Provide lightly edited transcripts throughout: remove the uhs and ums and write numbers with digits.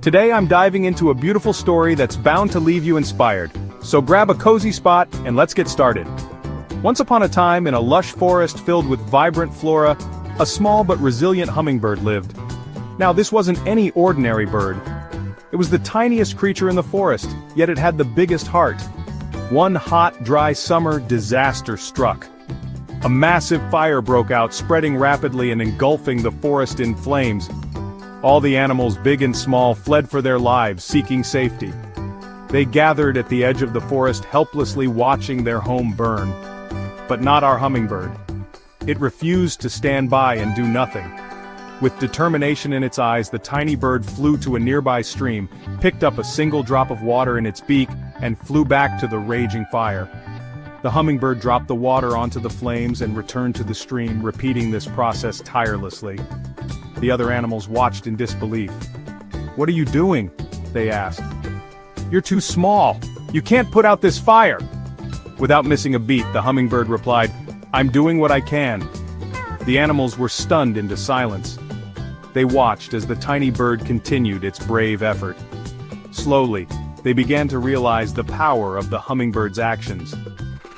Today I'm diving into a beautiful story that's bound to leave you inspired. So grab a cozy spot and let's get started. Once upon a time, in a lush forest filled with vibrant flora, a small but resilient hummingbird lived. Now this wasn't any ordinary bird. It was the tiniest creature in the forest, yet it had the biggest heart. One hot, dry summer, disaster struck. A massive fire broke out, spreading rapidly and engulfing the forest in flames. All the animals, big and small, fled for their lives, seeking safety. They gathered at the edge of the forest, helplessly watching their home burn. But not our hummingbird. It refused to stand by and do nothing. With determination in its eyes, the tiny bird flew to a nearby stream, picked up a single drop of water in its beak, and flew back to the raging fire. The hummingbird dropped the water onto the flames and returned to the stream, repeating this process tirelessly. The other animals watched in disbelief. "What are you doing?" they asked. "You're too small. You can't put out this fire." Without missing a beat, the hummingbird replied, "I'm doing what I can." The animals were stunned into silence. They watched as the tiny bird continued its brave effort. Slowly, they began to realize the power of the hummingbird's actions.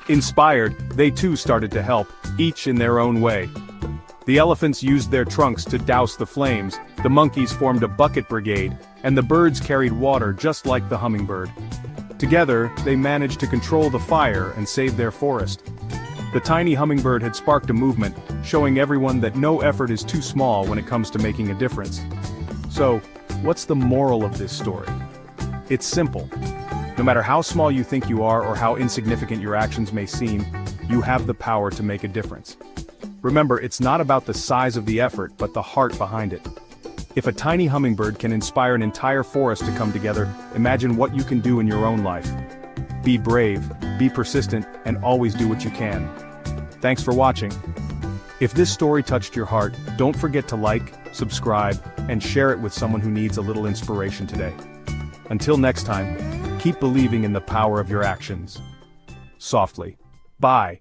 Inspired, they too started to help, each in their own way. The elephants used their trunks to douse the flames, the monkeys formed a bucket brigade, and the birds carried water just like the hummingbird. Together, they managed to control the fire and save their forest. The tiny hummingbird had sparked a movement, showing everyone that no effort is too small when it comes to making a difference. So, what's the moral of this story? It's simple. No matter how small you think you are or how insignificant your actions may seem, you have the power to make a difference. Remember, it's not about the size of the effort, but the heart behind it. If a tiny hummingbird can inspire an entire forest to come together, imagine what you can do in your own life. Be brave, be persistent, and always do what you can. Thanks for watching. If this story touched your heart, don't forget to like, subscribe, and share it with someone who needs a little inspiration today. Until next time, keep believing in the power of your actions. Softly. Bye.